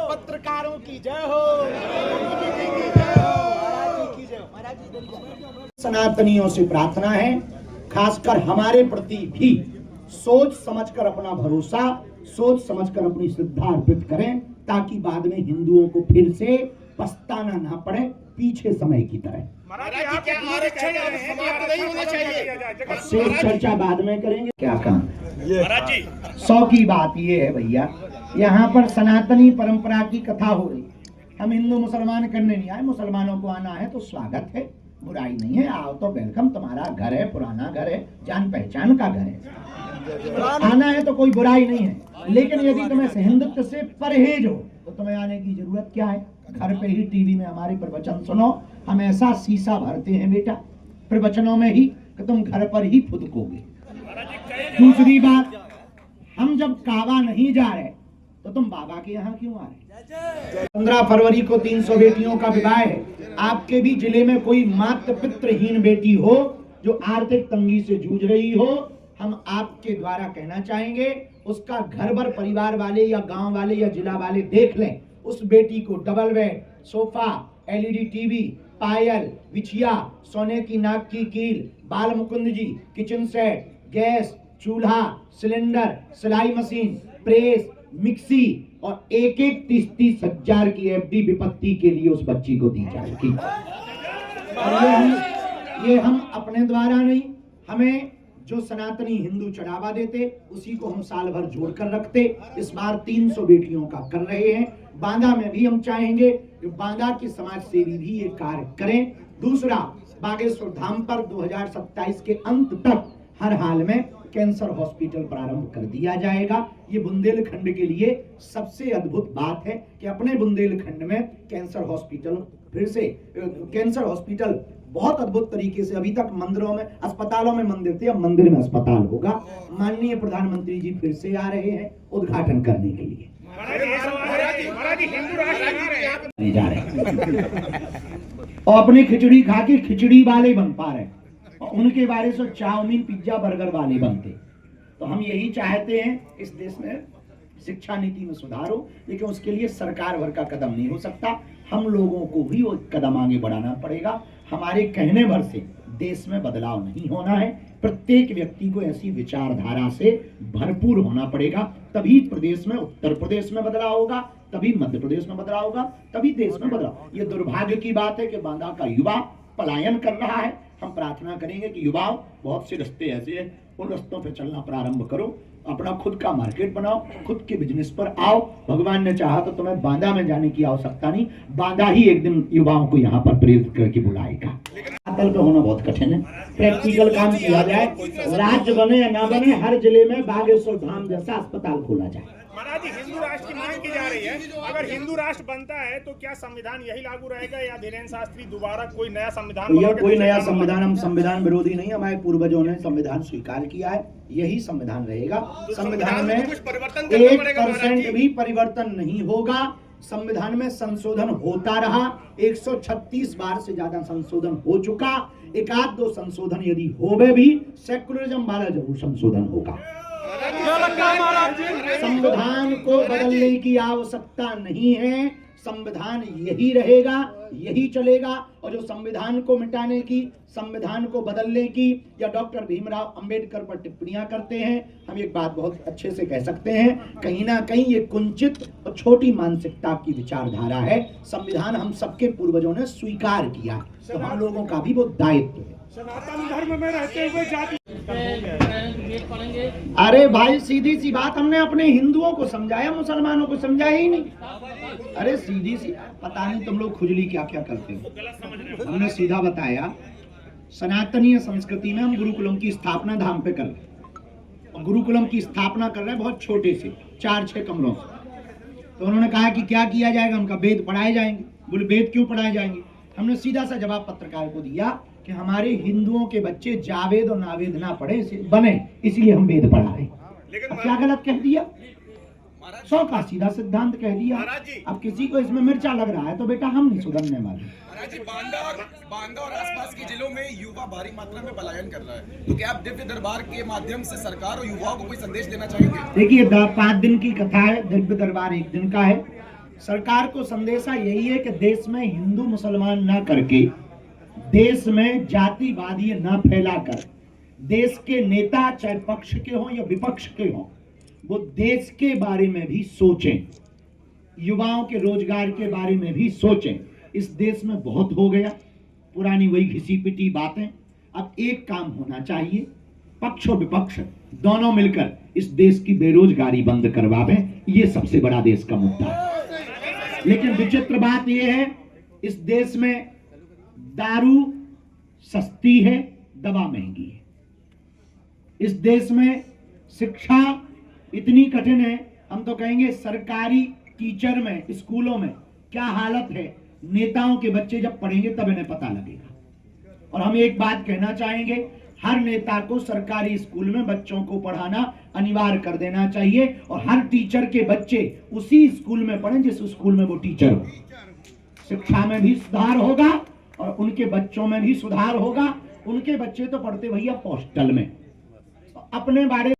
पत्रकारों की जय हो। सनातनियों से प्रार्थना है, खासकर हमारे प्रति भी सोच समझकर अपना भरोसा, सोच समझकर अपनी श्रद्धा अर्पित करें, ताकि बाद में हिंदुओं को फिर से पछताना ना पड़े पीछे समय की तरह। शेष चर्चा बाद में करेंगे। क्या काम 100 की बात ये है भैया, यहाँ पर सनातनी परंपरा की कथा हो रही। हम हिंदू मुसलमान करने नहीं आए, मुसलमानों को आना है तो स्वागत है, बुराई नहीं है, आओ तो वेलकम। तुम्हारा घर है, पुराना घर है, जान पहचान का घर है, आना है तो कोई बुराई नहीं है। लेकिन यदि तुम्हें हिंदुत्व से परहेज हो तो तुम्हें आने की जरूरत क्या है? घर पे ही टीवी में हमारे प्रवचन सुनो, हम ऐसा शीशा भरते हैं बेटा प्रवचनों में ही कि तुम घर पर ही फुदकोगे। दूसरी बात, हम जब काबा नहीं जा रहे तो तुम बाबा के यहाँ क्यों आ रहे? 15 फरवरी को 300 बेटियों का विवाह है। आपके भी जिले में कोई मातृ पितृहीन बेटी हो जो आर्थिक तंगी से जूझ रही हो, हम आपके द्वारा कहना चाहेंगे उसका घर भर परिवार वाले या गांव वाले या जिला वाले देख लें। उस बेटी को double bed, sofa, LED TV, पायल, बिछिया, सोने की नाक की कील, Bal Mukund ji, kitchen set, gas, चूल्हा, सिलेंडर, सिलाई मशीन, प्रेस, मिक्सी और एक 30-30 हजार की एफडी विपत्ति के लिए उस बच्ची को दी जाएगी। ये हम अपने द्वारा नहीं, हमें जो सनातनी हिंदू चढ़ावा देते उसी को हम साल भर जोड़कर रखते। इस बार 300 बेटियों का कर रहे हैं। बांदा में भी हम चाहेंगे कि बांदा के समाज सेवी भी ये कार्य करें। दूसरा, बागेश्वर धाम पर 2027 के अंत तक हर हाल में कैंसर हॉस्पिटल प्रारंभ कर दिया जाएगा। ये बुंदेलखंड के लिए सबसे अद्भुत बात है कि अपने बुंदेलखंड में कैंसर हॉस्पिटल फिर से, कैंसर हॉस्पिटल बहुत अद्भुत तरीके से, अभी तक मंदिरों में, अस्पतालों में मंदिर थे, अब मंदिर में अस्पताल होगा। माननीय प्रधानमंत्री जी फिर से आ रहे हैं उद्घाटन करने के लिए। जा रहे और अपनी खिचड़ी खा के खिचड़ी वाले बन पा रहे, और उनके बारे से चाउमीन, पिज्जा, बर्गर वाले बनते। तो हम यही चाहते हैं इस देश में शिक्षा नीति में सुधार हो, लेकिन उसके लिए सरकार भर का कदम नहीं हो सकता। हम लोगों को भी वो कदम आगे बढ़ाना पड़ेगा। हमारे कहने भर से देश में बदलाव नहीं होना है। प्रत्येक व्यक्ति को ऐसी विचारधारा से भरपूर होना पड़ेगा, तभी प्रदेश में, उत्तर प्रदेश में बदलाव होगा, तभी मध्य प्रदेश में बदलाव होगा, तभी देश में बदलाव। ये दुर्भाग्य की बात है कि बांदा का युवा पलायन कर रहा है। हम प्रार्थना करेंगे कि युवाओं, बहुत से रास्ते ऐसे हैं, उन रास्तों पे चलना प्रारंभ करो, अपना खुद का मार्केट बनाओ, खुद के बिजनेस पर आओ। भगवान ने चाहा तो तुम्हें बांदा में जाने की आवश्यकता नहीं, बांदा ही एक दिन युवाओं को यहाँ पर प्रेरित करके बुलाएगा। अकल पे होना बहुत कठिन है, प्रैक्टिकल काम किया जाए। राज्य बने या ना बने, हर जिले में बागेश्वर धाम जैसा अस्पताल खोला जाए। महाराज जी, हिंदू राष्ट्र की मांग की जा रही है, अगर हिंदू राष्ट्र बनता है तो क्या संविधान यही लागू रहेगा या धीरेन्द्र शास्त्री दोबारा कोई नया संविधान? कोई नया संविधान, हम संविधान विरोधी नहीं, हमारे पूर्वजों ने संविधान स्वीकार किया है, यही संविधान रहेगा। संविधान में 1% भी परिवर्तन नहीं होगा। संविधान में संशोधन होता रहा, 136 बार से ज्यादा संशोधन हो चुका। एक आध दो संशोधन यदि होवे भी, सेकुलरिज्म वाला जरूर संशोधन होगा। संविधान को बदलने की आवश्यकता नहीं है, संविधान यही रहेगा, यही चलेगा। और जो संविधान को मिटाने की, संविधान को बदलने की या डॉक्टर भीमराव अंबेडकर पर टिप्पणियां करते हैं, हम एक बात बहुत अच्छे से कह सकते हैं, कहीं ना कहीं ये कुंचित और छोटी मानसिकता की विचारधारा है। संविधान हम सबके पूर्वजों ने स्वीकार किया, तो हम लोगों का भी वो दायित्व है। सनातन धर्म में रहते हुए जाति, अरे भाई, सीधी सी बात, हमने अपने हिंदुओं को समझाया, मुसलमानों को समझाया ही नहीं। अरे सीधी सी, पता नहीं तुम लोग खुजली क्या क्या करते हो। हमने सीधा बताया, सनातनीय संस्कृति में हम गुरुकुलम की स्थापना धाम पे कर रहे हैं। गुरुकुलम की स्थापना कर रहे हैं बहुत छोटे से, 4-6 कमरों से। तो उन्होंने कहा कि क्या किया जाएगा? उनका वेद पढ़ाए जाएंगे। बोले वेद क्यों पढ़ाए जाएंगे? हमने सीधा सा जवाब पत्रकार को दिया कि हमारे हिंदुओं के बच्चे जावेद और नावेद ना पढ़े बने, इसलिए हम वेद पढ़ा रहे हैं। अब क्या गलत कह दिया? 100 का सीधा सिद्धांत कह दिया। अब किसी को इसमें मिर्चा लग रहा है तो बेटा हम नहीं सुधरने वाले। महाराज जी, बांदा और आसपास के जिलों में युवा भारी मात्रा में पलायन कर रहा है, तो क्या आप दिव्य दरबार के माध्यम से सरकार और युवाओं को कोई संदेश देना चाहेंगे? देखिए 5 दिन की कथा है, दिव्य दरबार 1 दिन का है। सरकार को संदेशा यही है कि देश में हिंदू मुसलमान ना करके, देश में जातिवादी ना फैलाकर, देश के नेता चाहे पक्ष के हों या विपक्ष के हों, वो देश के बारे में भी सोचें, युवाओं के रोजगार के बारे में भी सोचें। इस देश में बहुत हो गया, पुरानी वही घिसी पिटी बातें। अब एक काम होना चाहिए, पक्ष और विपक्ष दोनों मिलकर इस देश की बेरोजगारी बंद करवावें। ये सबसे बड़ा देश का मुद्दा है। लेकिन विचित्र बात यह है, इस देश में दारू सस्ती है, दवा महंगी है। इस देश में शिक्षा इतनी कठिन है, हम तो कहेंगे सरकारी टीचर में, स्कूलों में क्या हालत है, नेताओं के बच्चे जब पढ़ेंगे तब इन्हें पता लगेगा। और हम एक बात कहना चाहेंगे, हर नेता को सरकारी स्कूल में बच्चों को पढ़ाना अनिवार्य कर देना चाहिए और हर टीचर के बच्चे उसी स्कूल में पढ़ें जिस स्कूल में वो टीचर हो। शिक्षा में भी सुधार होगा और उनके बच्चों में भी सुधार होगा। उनके बच्चे तो पढ़ते भैया हॉस्टल में। अपने बारे